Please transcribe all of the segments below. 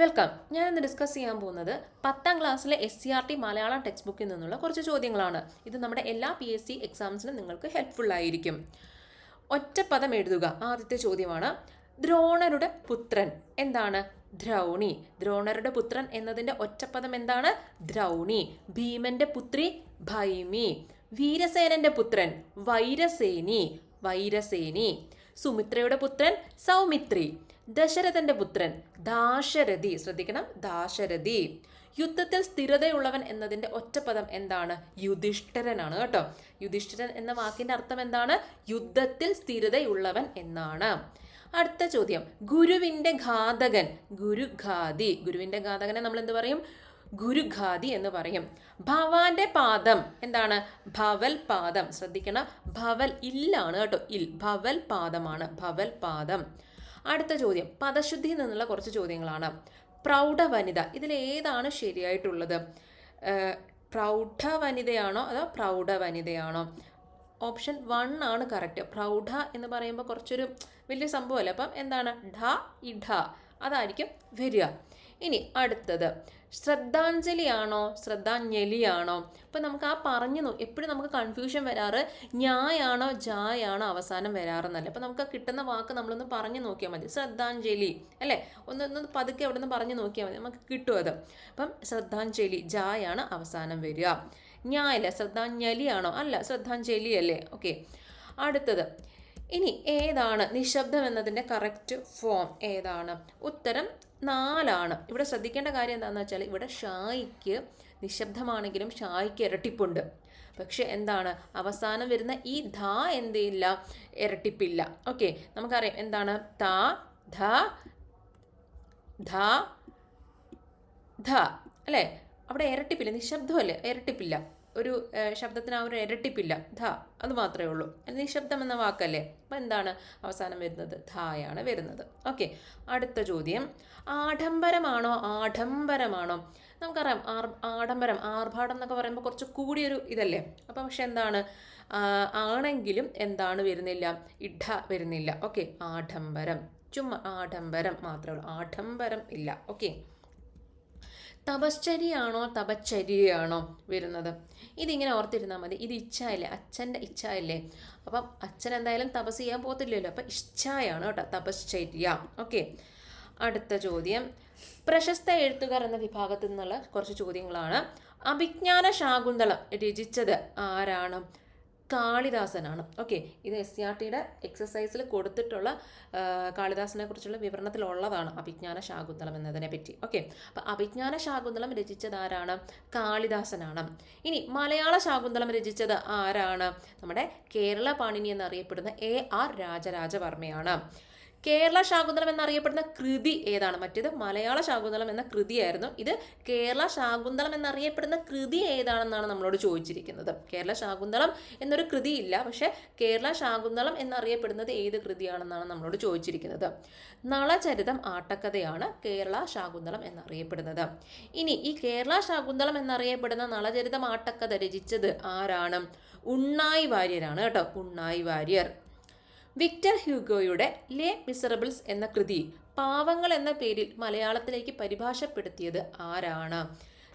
Welcome. ഞാനിന്ന് discuss ചെയ്യാൻ പോകുന്നത് 10ാം ക്ലാസ്സിലെ SCRT മലയാളം ടെക്സ്റ്റ് ബുക്കിൽ നിന്നുള്ള കുറച്ച് ചോദ്യങ്ങളാണ്. ഇത് നമ്മുടെ എല്ലാ PSC എക്സാംസിനും നിങ്ങൾക്ക് ഹെൽപ്ഫുൾ ആയിരിക്കും. ഒറ്റപ്പദം എഴുതുക. ആദ്യത്തെ ചോദ്യമാണ്, ദ്രോണരുടെ പുത്രൻ എന്താണ്? ദ്രൗണി. ദ്രോണരുടെ പുത്രൻ എന്നതിൻ്റെ ഒറ്റപ്പദം എന്താണ്? ദ്രൗണി. ഭീമന്റെ പുത്രി ഭൈമി. വീരസേനന്റെ പുത്രൻ വൈരസേനി. വൈരസേനി. സുമിത്രയുടെ പുത്രൻ സൗമിത്രി. ദശരഥന്റെ പുത്രൻ ദാശരഥി. ശ്രദ്ധിക്കണം, ദാശരഥി. യുദ്ധത്തിൽ സ്ഥിരതയുള്ളവൻ എന്നതിൻ്റെ ഒറ്റപ്പദം എന്താണ്? യുധിഷ്ഠിരനാണ് കേട്ടോ. യുധിഷ്ഠിരൻ എന്ന വാക്കിന്റെ അർത്ഥം എന്താണ്? യുദ്ധത്തിൽ സ്ഥിരതയുള്ളവൻ എന്നാണ്. അടുത്ത ചോദ്യം, ഗുരുവിന്റെ ഘാതകൻ. ഗുരുഘാതി. ഗുരുവിന്റെ ഘാതകനെ നമ്മൾ എന്ത് പറയും? ഗുരുഘാതി എന്ന് പറയും. ഭവാന്റെ പാദം എന്താണ്? ഭവൽ പാദം. ശ്രദ്ധിക്കണം, ഭവൽ ഇല്ലാണ് കേട്ടോ. ഇൽ. ഭവൽ പാദമാണ്. ഭവൽ പാദം. അടുത്ത ചോദ്യം, പദശുദ്ധിയിൽ നിന്നുള്ള കുറച്ച് ചോദ്യങ്ങളാണ്. പ്രൗഢ വനിത, ഇതിൽ ഏതാണ് ശരിയായിട്ടുള്ളത്? പ്രൗഢ വനിതയാണോ അതോ പ്രൗഢ വനിതയാണോ? ഓപ്ഷൻ 1 ആണ് കറക്റ്റ്. പ്രൗഢ എന്ന് പറയുമ്പോൾ കുറച്ചൊരു വലിയ സംഭവമല്ല. അപ്പം എന്താണ്? ഢ ഇഢ അതായിരിക്കും വരിക. ഇനി അടുത്തത്, ശ്രദ്ധാഞ്ജലിയാണോ ശ്രദ്ധാഞ്ജലിയാണോ? ഇപ്പം നമുക്ക് ആ എപ്പോഴും നമുക്ക് കൺഫ്യൂഷൻ വരാറ് ഞായാണോ ജായാണോ അവസാനം വരാറെന്നല്ല. അപ്പം നമുക്ക് കിട്ടുന്ന വാക്ക് നമ്മളൊന്ന് പറഞ്ഞു നോക്കിയാൽ മതി. ശ്രദ്ധാഞ്ജലി അല്ലേ, ഒന്ന് പതുക്കെ അവിടെ നിന്ന് പറഞ്ഞു നോക്കിയാൽ മതി, നമുക്ക് കിട്ടും അത്. അപ്പം ശ്രദ്ധാഞ്ജലി ജായാണ് അവസാനം വരിക. ഞായല്ല. ശ്രദ്ധാഞ്ജലിയാണോ? അല്ല, ശ്രദ്ധാഞ്ജലി അല്ലേ. ഓക്കെ. അടുത്തത്, ഇനി ഏതാണ് നിശബ്ദം എന്നതിൻ്റെ കറക്റ്റ് ഫോം ഏതാണ്? ഉത്തരം 4 ഇവിടെ ശ്രദ്ധിക്കേണ്ട കാര്യം എന്താണെന്ന് വെച്ചാൽ, ഇവിടെ ഷായിക്ക് നിശബ്ദമാണെങ്കിലും ഷായിക്ക് ഇരട്ടിപ്പുണ്ട്. പക്ഷെ എന്താണ് അവസാനം വരുന്ന ഈ ധ എന്തില്ല? ഇരട്ടിപ്പില്ല. ഓക്കെ, നമുക്കറിയാം എന്താണ് ത ധ ധ ധ അല്ലേ. അവിടെ ഇരട്ടിപ്പില്ല, നിശബ്ദമല്ലേ, ഇരട്ടിപ്പില്ല. ഒരു ശബ്ദത്തിന് ആ ഒരു ഇരട്ടിപ്പില്ല. ധ അത് മാത്രമേ ഉള്ളൂ. നിശബ്ദം എന്ന വാക്കല്ലേ. അപ്പം എന്താണ് അവസാനം വരുന്നത്? ധായാണ് വരുന്നത്. ഓക്കെ. അടുത്ത ചോദ്യം, ആഡംബരമാണോ ആഡംബരമാണോ? നമുക്കറിയാം ആഡംബരം, ആർഭാടം എന്നൊക്കെ പറയുമ്പോൾ കുറച്ച് കൂടിയൊരു ഇതല്ലേ. അപ്പം പക്ഷെ എന്താണ് ആണെങ്കിലും എന്താണ് വരുന്നില്ല? ഇഢ വരുന്നില്ല. ഓക്കെ. ആഡംബരം, ചുമ്മാ ആഡംബരം മാത്രമേ ഉള്ളൂ, ആഡംബരം ഇല്ല. ഓക്കെ. തപശ്ചര്യയാണോ തപശ്ചര്യയാണോ വരുന്നത്? ഇതിങ്ങനെ ഓർത്തിരുന്നാൽ മതി. ഇത് ഇച്ഛയല്ലേ, അച്ഛൻ്റെ ഇച്ഛയല്ലേ. അപ്പം അച്ഛൻ എന്തായാലും തപസ് ചെയ്യാൻ പോകത്തില്ലല്ലോ. അപ്പം ഇച്ഛയാണ് കേട്ടോ, തപശ്ചര്യ. ഓക്കെ. അടുത്ത ചോദ്യം, പ്രശസ്ത എഴുത്തുകാർ എന്ന വിഭാഗത്തിൽ നിന്നുള്ള കുറച്ച് ചോദ്യങ്ങളാണ്. അഭിജ്ഞാന ശാകുന്തളം രചിച്ചത് ആരാണ്? കാളിദാസനാണ്. ഓക്കെ. ഇത് SCRTയുടെ എക്സസൈസിൽ കൊടുത്തിട്ടുള്ള കാളിദാസനെ കുറിച്ചുള്ള വിവരണത്തിലുള്ളതാണ് അഭിജ്ഞാന ശാകുന്തളം എന്നതിനെ പറ്റി. ഓക്കെ. അപ്പം അഭിജ്ഞാന ശാകുന്തളം രചിച്ചത് ആരാണ്? കാളിദാസനാണ്. ഇനി മലയാള ശാകുന്തളം രചിച്ചത് ആരാണ്? നമ്മുടെ കേരള പാണിനി എന്നറിയപ്പെടുന്ന AR രാജരാജവർമ്മയാണ്. കേരള ശാകുന്തളം എന്നറിയപ്പെടുന്ന കൃതി ഏതാണ്? മറ്റേത് മലയാള ശാകുന്തളം എന്ന കൃതിയായിരുന്നു. ഇത് കേരള ശാകുന്തളം എന്നറിയപ്പെടുന്ന കൃതി ഏതാണെന്നാണ് നമ്മളോട് ചോദിച്ചിരിക്കുന്നത്. കേരള ശാകുന്തളം എന്നൊരു കൃതി ഇല്ല, പക്ഷെ കേരള ശാകുന്തളം എന്നറിയപ്പെടുന്നത് ഏത് കൃതിയാണെന്നാണ് നമ്മളോട് ചോദിച്ചിരിക്കുന്നത്. നളചരിതം ആട്ടക്കഥയാണ് കേരള ശാകുന്തളം എന്നറിയപ്പെടുന്നത്. ഇനി ഈ കേരള ശാകുന്തളം എന്നറിയപ്പെടുന്ന നളചരിതം ആട്ടക്കഥ രചിച്ചത് ആരാണ്? ഉണ്ണായി വാര്യരാണ് കേട്ടോ. ഉണ്ണായി വാര്യർ. വിക്ടർ ഹ്യൂഗോയുടെ ലെ മിസറബിൾസ് എന്ന കൃതി പാവങ്ങൾ എന്ന പേരിൽ മലയാളത്തിലേക്ക് പരിഭാഷപ്പെടുത്തിയത് ആരാണ്?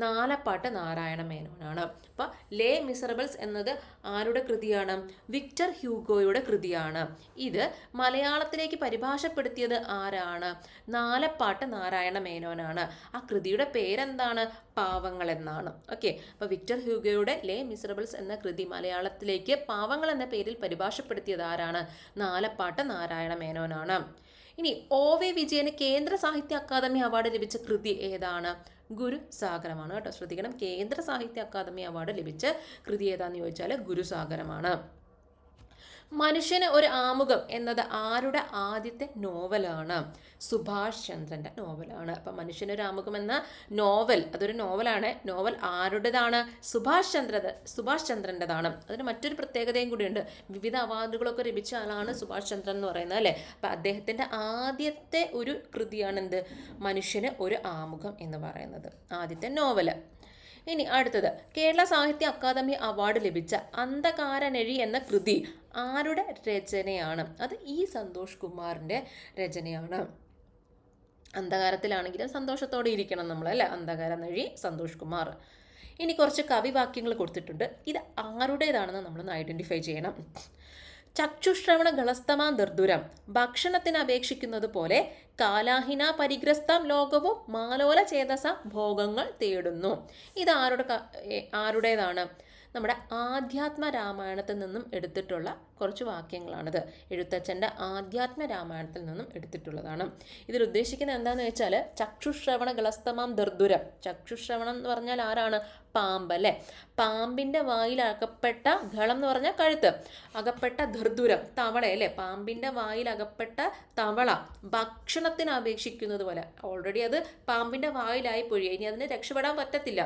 നാലപ്പാട്ട് നാരായണ മേനോനാണ്. അപ്പോൾ ലെ മിസറബിൾസ് എന്നത് ആരുടെ കൃതിയാണ്? വിക്ടർ ഹ്യൂഗോയുടെ കൃതിയാണ്. ഇത് മലയാളത്തിലേക്ക് പരിഭാഷപ്പെടുത്തിയത് ആരാണ്? നാലപ്പാട്ട് നാരായണ മേനോനാണ്. ആ കൃതിയുടെ പേരെന്താണ്? പാവങ്ങൾ എന്നാണ്. ഓക്കെ. അപ്പോൾ വിക്ടർ ഹ്യൂഗോയുടെ ലെ മിസറബിൾസ് എന്ന കൃതി മലയാളത്തിലേക്ക് പാവങ്ങൾ എന്ന പേരിൽ പരിഭാഷപ്പെടുത്തിയത് ആരാണ്? നാലപ്പാട്ട് നാരായണ മേനോനാണ്. ഇനി OV വിജയന് കേന്ദ്ര സാഹിത്യ അക്കാദമി അവാർഡ് ലഭിച്ച കൃതി ഏതാണ്? ഗുരുസാഗരമാണ് കേട്ടോ. ശ്രദ്ധിക്കണം, കേന്ദ്ര സാഹിത്യ അക്കാദമി അവാർഡ് ലഭിച്ച കൃതി ഏതാന്ന് ചോദിച്ചാൽ ഗുരുസാഗരമാണ്. മനുഷ്യന് ഒരു ആമുഖം എന്നത് ആരുടെ ആദ്യത്തെ നോവലാണ്? സുഭാഷ് ചന്ദ്രൻ്റെ നോവലാണ്. അപ്പം മനുഷ്യനൊരു ആമുഖം എന്ന നോവൽ, അതൊരു നോവലാണ്. നോവൽ ആരുടേതാണ്? സുഭാഷ് ചന്ദ്രൻ്റെതാണ്. അതിന് മറ്റൊരു പ്രത്യേകതയും കൂടിയുണ്ട്. വിവിധ അവാർഡുകളൊക്കെ ലഭിച്ച ആളാണ് സുഭാഷ് ചന്ദ്രൻ എന്ന് പറയുന്നത് അല്ലേ. അപ്പം അദ്ദേഹത്തിൻ്റെ ആദ്യത്തെ ഒരു കൃതിയാണ് എന്ത്? മനുഷ്യന് ഒരു ആമുഖം എന്ന് പറയുന്നത്, ആദ്യത്തെ നോവൽ. ഇനി അടുത്തത്, കേരള സാഹിത്യ അക്കാദമി അവാർഡ് ലഭിച്ച അന്ധകാരനഴി എന്ന കൃതി ആരുടെ രചനയാണ്? അത് സന്തോഷ് കുമാറിൻ്റെ രചനയാണ്. അന്ധകാരത്തിലാണെങ്കിലും സന്തോഷത്തോടെ ഇരിക്കണം നമ്മൾ, അല്ലേ? അന്ധകാര നഴി സന്തോഷ് കുമാർ. ഇനി കുറച്ച് കവിവാക്യങ്ങൾ കൊടുത്തിട്ടുണ്ട്. ഇത് ആരുടേതാണെന്ന് നമ്മളൊന്ന് ഐഡൻറ്റിഫൈ ചെയ്യണം. ചക്ഷുശ്രവണ ഗളസ്തമാം ദർദുരം, ഭക്ഷണത്തിന് അപേക്ഷിക്കുന്നത് പോലെ കാലാഹിന പരിഗ്രസ്താം ലോകവും മാലോല ചേതസ ഭോഗങ്ങൾ തേടുന്നു. ഇത് ആരുടേതാണ്? നമ്മുടെ ആധ്യാത്മ രാമായണത്തിൽ നിന്നും എടുത്തിട്ടുള്ള കുറച്ച് വാക്യങ്ങളാണിത്. എഴുത്തച്ഛൻ്റെ ആധ്യാത്മ രാമായണത്തിൽ നിന്നും എടുത്തിട്ടുള്ളതാണ്. ഇതിൽ ഉദ്ദേശിക്കുന്നത് എന്താണെന്ന് വെച്ചാൽ ചക്ഷുശ്രവണ ഗളസ്തമാം ദർദുരം. ചക്ഷുശ്രവണം എന്ന് പറഞ്ഞാൽ ആരാണ്? പാമ്പ്, അല്ലേ? പാമ്പിൻ്റെ വായിൽ അകപ്പെട്ട, ഗളം എന്ന് പറഞ്ഞാൽ കഴുത്ത്, അകപ്പെട്ട ദർദുരം തവള, അല്ലേ? പാമ്പിൻ്റെ വായിൽ അകപ്പെട്ട തവള ഭക്ഷണത്തിന് അപേക്ഷിക്കുന്നത് പോലെ. ഓൾറെഡി അത് പാമ്പിൻ്റെ വായിലായി പോയി, ഇനി അതിന് രക്ഷപ്പെടാൻ പറ്റത്തില്ല,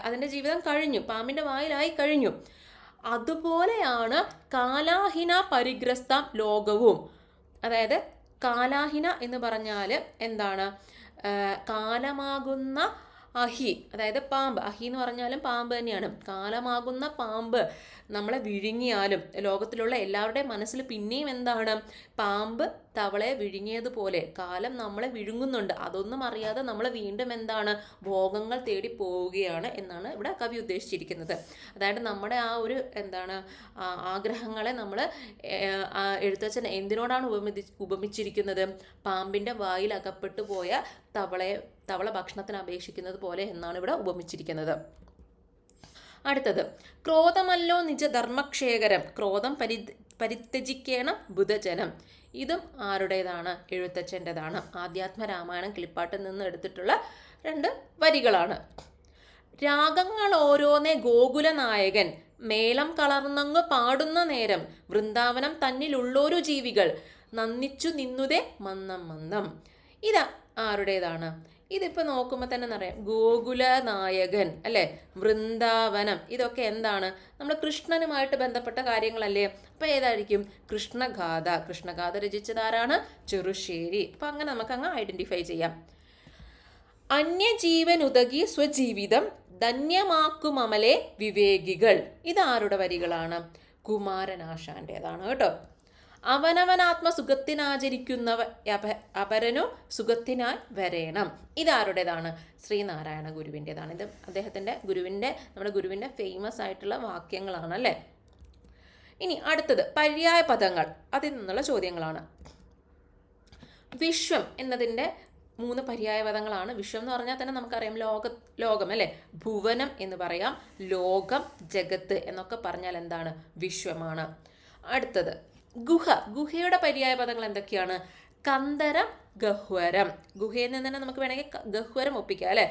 അതിൻ്റെ ജീവിതം കഴിഞ്ഞു, പാമ്പിൻ്റെ വായിലായി കഴിഞ്ഞു. അതുപോലെയാണ് കാലാഹിന പരിഗ്രസ്ത ലോകവും. അതായത് കാലാഹിന എന്ന് പറഞ്ഞാൽ എന്താണ്? കാലമാകുന്ന അഹി, അതായത് പാമ്പ്. അഹി എന്ന് പറഞ്ഞാലും പാമ്പ് തന്നെയാണ്. കാലമാകുന്ന പാമ്പ് നമ്മളെ വിഴുങ്ങിയാലും ലോകത്തിലുള്ള എല്ലാവരുടെയും മനസ്സിൽ പിന്നെയും എന്താണ്? പാമ്പ് തവളയെ വിഴുങ്ങിയതുപോലെ കാലം നമ്മളെ വിഴുങ്ങുന്നുണ്ട്. അതൊന്നും അറിയാതെ നമ്മൾ വീണ്ടും എന്താണ്? ഭോഗങ്ങൾ തേടി പോവുകയാണ് എന്നാണ് ഇവിടെ കവി ഉദ്ദേശിച്ചിരിക്കുന്നത്. അതായത് നമ്മുടെ ആ ഒരു എന്താണ് ആഗ്രഹങ്ങളെ നമ്മൾ എഴുത്തച്ഛൻ എന്തിനോടാണ് ഉപമിച്ചിരിക്കുന്നത്? പാമ്പിൻ്റെ വായിൽ അകപ്പെട്ടു പോയ തവള ഭക്ഷണത്തിന് അപേക്ഷിക്കുന്നത് പോലെ എന്നാണ് ഇവിടെ ഉപമിച്ചിരിക്കുന്നത്. അടുത്തത്, ക്രോധമല്ലോ നിജ ധർമ്മക്ഷേകരം, ക്രോധം പരിത്യജിക്കേണം ബുധജനം. ഇതും ആരുടേതാണ്? എഴുത്തച്ഛൻ്റെതാണ്. ആധ്യാത്മ രാമായണം കിളിപ്പാട്ടിൽ നിന്ന് എടുത്തിട്ടുള്ള 2 വരികളാണ്. രാഗങ്ങൾ ഓരോന്നേ ഗോകുല നായകൻ, മേളം കളർന്നങ്ങ് പാടുന്ന നേരം വൃന്ദാവനം തന്നിലുള്ളൊരു ജീവികൾ നന്ദിച്ചു നിന്നുതേ മന്ദം മന്ദം. ഇത് ആരുടേതാണ്? ഇതിപ്പോൾ നോക്കുമ്പോൾ തന്നെ അറിയാം, ഗോകുല നായകൻ, അല്ലേ? വൃന്ദാവനം, ഇതൊക്കെ എന്താണ്? നമ്മൾ കൃഷ്ണനുമായിട്ട് ബന്ധപ്പെട്ട കാര്യങ്ങളല്ലേ? അപ്പോൾ ഏതായിരിക്കും? കൃഷ്ണഗാഥ രചിച്ചതാരാണ്? ചെറുശ്ശേരി. അപ്പം അങ്ങനെ നമുക്കങ്ങ് ഐഡൻറ്റിഫൈ ചെയ്യാം. അന്യജീവൻ ഉതകി സ്വജീവിതം ധന്യമാക്കുമമലെ വിവേകികൾ. ഇതാരുടെ വരികളാണ്? കുമാരനാശാൻ്റേതാണ് കേട്ടോ. അവനവനാത്മ സുഖത്തിനാചരിക്കുന്നവ അപരനു സുഖത്തിനായി വരേണം. ഇതാരുടേതാണ്? ശ്രീനാരായണ ഗുരുവിൻ്റെതാണ്. ഇത് നമ്മുടെ ഗുരുവിൻ്റെ ഫേമസ് ആയിട്ടുള്ള വാക്യങ്ങളാണ്, അല്ലേ? ഇനി അടുത്തത് പര്യായ പദങ്ങൾ, അതിൽ നിന്നുള്ള ചോദ്യങ്ങളാണ്. വിശ്വം എന്നതിൻ്റെ 3 പര്യായ പദങ്ങളാണ്. വിശ്വം എന്ന് പറഞ്ഞാൽ തന്നെ നമുക്കറിയാം ലോകം, അല്ലേ? ഭുവനം എന്ന് പറയാം, ലോകം, ജഗത്ത് എന്നൊക്കെ പറഞ്ഞാൽ എന്താണ്? വിശ്വമാണ്. അടുത്തത് ഗുഹയുടെ പര്യായ പദങ്ങൾ എന്തൊക്കെയാണ്? കന്ദരം, ഗഹ്വരം. ഗുഹയിൽ നിന്ന് തന്നെ നമുക്ക് വേണമെങ്കിൽ ഗഹ്വരം ഒപ്പിക്കാം, അല്ലേ?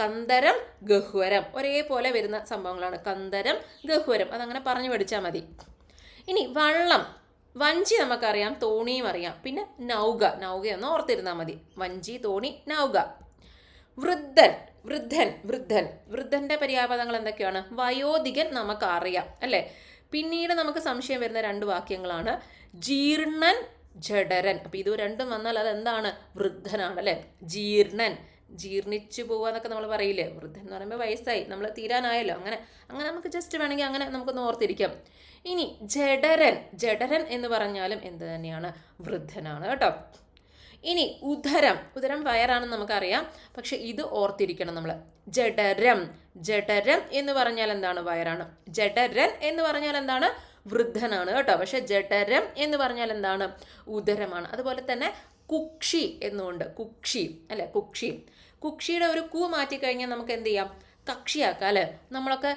കന്ദരം, ഗഹ്വരം ഒരേപോലെ വരുന്ന സംഭവങ്ങളാണ്. കന്ദരം, ഗഹ്വരം, അതങ്ങനെ പറഞ്ഞു പഠിച്ചാൽ മതി. ഇനി വള്ളം, വഞ്ചി നമുക്കറിയാം, തോണിയും അറിയാം. പിന്നെ നൗകയൊന്ന് ഓർത്തിരുന്നാൽ മതി. വഞ്ചി, തോണി, നൗക. വൃദ്ധൻ്റെ പര്യായപദങ്ങൾ എന്തൊക്കെയാണ്? വയോധികൻ നമുക്കറിയാം, അല്ലേ? പിന്നീട് നമുക്ക് സംശയം വരുന്ന 2 വാക്യങ്ങളാണ് ജീർണൻ, ജഡരൻ. അപ്പം ഇത് 2 വന്നാൽ അതെന്താണ്? വൃദ്ധനാണ്, അല്ലേ? ജീർണിച്ചു പോവാന്നൊക്കെ നമ്മൾ പറയില്ലേ? വൃദ്ധൻ എന്ന് പറയുമ്പോൾ വയസ്സായി, നമ്മൾ തീരാനായല്ലോ. അങ്ങനെ നമുക്ക് ജസ്റ്റ് വേണമെങ്കിൽ അങ്ങനെ നമുക്കൊന്ന് ഓർത്തിരിക്കാം. ഇനി ജഡരൻ എന്ന് പറഞ്ഞാലും എന്ത് തന്നെയാണ്? വൃദ്ധനാണ് കേട്ടോ. ഇനി ഉദരം വയറാണെന്ന് നമുക്കറിയാം, പക്ഷെ ഇത് ഓർത്തിരിക്കണം നമ്മൾ. ജഡരം എന്ന് പറഞ്ഞാൽ എന്താണ്? വയറാണ്. ജഡരൻ എന്ന് പറഞ്ഞാൽ എന്താണ്? വൃദ്ധനാണ് കേട്ടോ. പക്ഷെ ജഡരം എന്ന് പറഞ്ഞാൽ എന്താണ്? ഉദരമാണ്. അതുപോലെ തന്നെ കുക്ഷി എന്നുണ്ട്. അല്ലെ? കുക്ഷിയുടെ ഒരു കൂ മാറ്റിക്കഴിഞ്ഞാൽ നമുക്ക് എന്ത് ചെയ്യാം? കക്ഷിയാക്കാം, അല്ലേ? നമ്മളൊക്കെ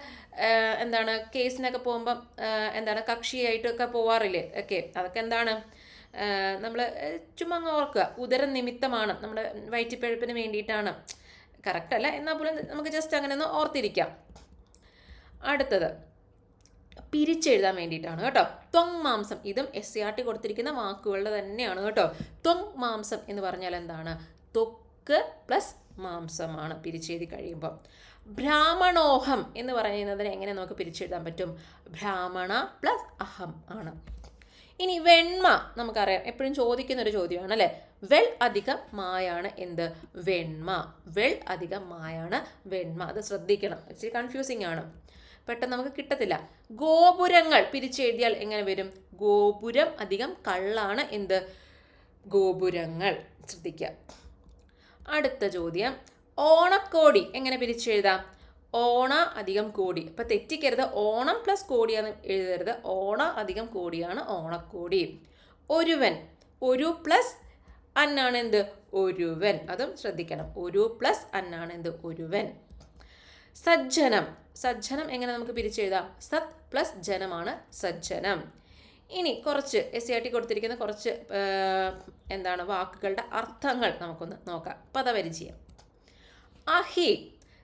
എന്താണ് കേസിനൊക്കെ പോകുമ്പം എന്താണ് കക്ഷിയായിട്ടൊക്കെ പോവാറില്ലേ? അതൊക്കെ എന്താണ്? നമ്മൾ ചുമ്മാ ഓർക്കുക, ഉദരം നിമിത്തമാണ്, നമ്മുടെ വയറ്റിപ്പഴുപ്പിന് വേണ്ടിയിട്ടാണ്. കറക്റ്റ് അല്ല, എന്നാൽ പോലും നമുക്ക് ജസ്റ്റ് അങ്ങനെ ഒന്ന് ഓർത്തിരിക്കാം. അടുത്തത് പിരിച്ചെഴുതാൻ വേണ്ടിയിട്ടാണ് കേട്ടോ. ത്വങ് മാംസം, ഇതും SCERT കൊടുത്തിരിക്കുന്ന വാക്കുകളുടെ തന്നെയാണ് കേട്ടോ. ത്വങ് മാംസം എന്ന് പറഞ്ഞാൽ എന്താണ്? ത്വക്ക് പ്ലസ് മാംസമാണ് പിരിച്ചെഴുതി കഴിയുമ്പോൾ. ബ്രാഹ്മണോഹം എന്ന് പറയുന്നതിന് എങ്ങനെ നമുക്ക് പിരിച്ചെഴുതാൻ പറ്റും? ബ്രാഹ്മണ പ്ലസ് അഹം ആണ്. ഇനി വെണ്മ നമുക്കറിയാം, എപ്പോഴും ചോദിക്കുന്നൊരു ചോദ്യമാണ്, അല്ലേ? വെൾ അധികം മായാണ് എന്ത്? വെണ്മ. വെൾ അധികം മായാണ് വെണ്മ. അത് ശ്രദ്ധിക്കണം, ഇച്ചിരി കൺഫ്യൂസിങ് ആണ്, പെട്ടെന്ന് നമുക്ക് കിട്ടത്തില്ല. ഗോപുരങ്ങൾ പിരിച്ചെഴുതിയാൽ എങ്ങനെ വരും? ഗോപുരം അധികം കള്ളാണ് എന്ത്? ഗോപുരങ്ങൾ. ശ്രദ്ധിക്കുക. അടുത്ത ചോദ്യം, ഓണക്കോടി എങ്ങനെ പിരിച്ചെഴുതാം? ഓണ അധികം കോടി. അപ്പം തെറ്റിക്കരുത്, ഓണം പ്ലസ് കോടിയാണ് എഴുതരുത്. ഓണ അധികം കോടിയാണ് ഓണക്കോടി. ഒരുവൻ, ഒരു പ്ലസ് അന്നാണ് എന്ത്? ഒരുവൻ. അതും ശ്രദ്ധിക്കണം. ഒരു പ്ലസ് അന്നാണ് എന്ത്? ഒരുവൻ. സജ്ജനം, സജ്ജനം എങ്ങനെ നമുക്ക് പിരിച്ചെഴുതാം? സത് പ്ലസ് ജനമാണ് സജ്ജനം. ഇനി കുറച്ച് SCERT കൊടുത്തിരിക്കുന്ന കുറച്ച് എന്താണ് വാക്കുകളുടെ അർത്ഥങ്ങൾ നമുക്കൊന്ന് നോക്കാം. പദപരിചയം. അഹി,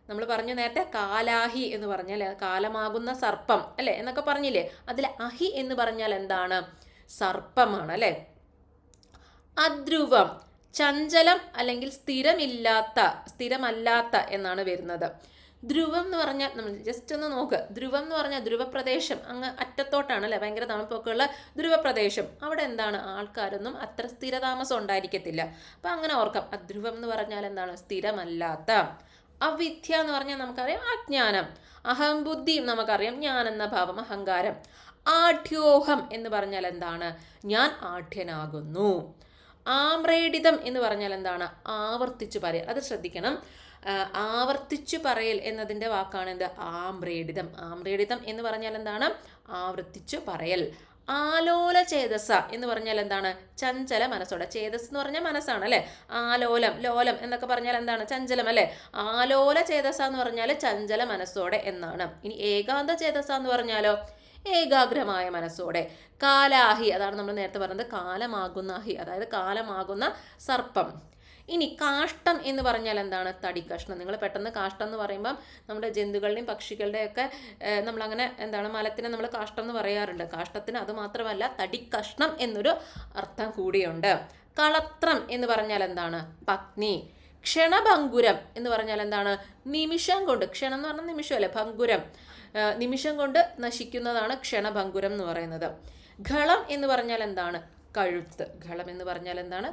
നമ്മൾ പറഞ്ഞു നേരത്തെ കാലാഹി എന്ന് പറഞ്ഞാൽ കാലമാകുന്ന സർപ്പം അല്ലേ എന്നൊക്കെ പറഞ്ഞില്ലേ, അതിൽ അഹി എന്ന് പറഞ്ഞാൽ എന്താണ്? സർപ്പമാണ് അല്ലേ. അധ്രുവം, ചഞ്ചലം അല്ലെങ്കിൽ സ്ഥിരമല്ലാത്ത എന്നാണ് വരുന്നത്. ധ്രുവം എന്ന് പറഞ്ഞാൽ നമ്മൾ ജസ്റ്റ് ഒന്ന് നോക്ക്. ധ്രുവം എന്ന് പറഞ്ഞാൽ ധ്രുവപ്രദേശം, അങ്ങ് അറ്റത്തോട്ടാണ് അല്ലേ, ഭയങ്കര തണുപ്പൊക്കെയുള്ള ധ്രുവപ്രദേശം. അവിടെ എന്താണ്? ആൾക്കാരൊന്നും അത്ര സ്ഥിരതാമസം ഉണ്ടായിരിക്കത്തില്ല. അപ്പം അങ്ങനെ ഓർക്കാം. അധ്രുവം എന്ന് പറഞ്ഞാൽ എന്താണ്? സ്ഥിരമല്ലാത്ത. അവിദ്യ എന്ന് പറഞ്ഞാൽ നമുക്കറിയാം അജ്ഞാനം. അഹംബുദ്ധി നമുക്കറിയാം ഞാൻ എന്ന ഭാവം, അഹങ്കാരം. ആഢ്യോഹം എന്ന് പറഞ്ഞാൽ എന്താണ്? ഞാൻ ആഢ്യനാകുന്നു. ആമ്രേഡിതം എന്ന് പറഞ്ഞാൽ എന്താണ്? ആവർത്തിച്ചു പറയൽ. അത് ശ്രദ്ധിക്കണം. ആവർത്തിച്ചു പറയൽ എന്നതിൻ്റെ വാക്കാണ് എന്ത്? ആമ്രേഡിതം. ആമ്രേഡിതം എന്ന് പറഞ്ഞാൽ എന്താണ്? ആവർത്തിച്ചു പറയൽ. ആലോല ചേതസ എന്ന് പറഞ്ഞാൽ എന്താണ്? ചഞ്ചല മനസ്സോടെ. ചേതസ് എന്ന് പറഞ്ഞാൽ മനസ്സാണ് അല്ലേ. ആലോലം, ലോലം എന്നൊക്കെ പറഞ്ഞാൽ എന്താണ്? ചഞ്ചലം അല്ലേ. ആലോല ചേതസ എന്ന് പറഞ്ഞാൽ ചഞ്ചല മനസ്സോടെ എന്നാണ്. ഇനി ഏകാന്ത ചേതസ എന്ന് പറഞ്ഞാലോ? ഏകാഗ്രമായ മനസ്സോടെ. കാലാഹി, അതാണ് നമ്മൾ നേരത്തെ പറഞ്ഞത്, കാലമാകുന്ന അഹി, അതായത് കാലമാകുന്ന സർപ്പം. ഇനി കാഷ്ടം എന്ന് പറഞ്ഞാൽ എന്താണ്? തടിക്കഷ്ണം. നിങ്ങൾ പെട്ടെന്ന് കാഷ്ടം എന്ന് പറയുമ്പം നമ്മുടെ ജന്തുക്കളുടെയും പക്ഷികളുടെയൊക്കെ നമ്മളങ്ങനെ എന്താണ് മലത്തിനെ നമ്മൾ കാഷ്ടം എന്ന് പറയാറുണ്ട്. കാഷ്ടത്തിന് അത് മാത്രമല്ല തടിക്കഷ്ണം എന്നൊരു അർത്ഥം കൂടിയുണ്ട്. കളത്രം എന്ന് പറഞ്ഞാൽ എന്താണ്? പത്നി. ക്ഷണഭങ്കുരം എന്ന് പറഞ്ഞാൽ എന്താണ്? നിമിഷം കൊണ്ട്. ക്ഷണം എന്ന് പറഞ്ഞാൽ നിമിഷം അല്ലേ, ഭങ്കുരം നിമിഷം കൊണ്ട് നശിക്കുന്നതാണ് ക്ഷണഭങ്കുരം എന്ന് പറയുന്നത്. ഘളം എന്ന് പറഞ്ഞാൽ എന്താണ്? കഴുത്ത്. ഘളം എന്ന് പറഞ്ഞാൽ എന്താണ്?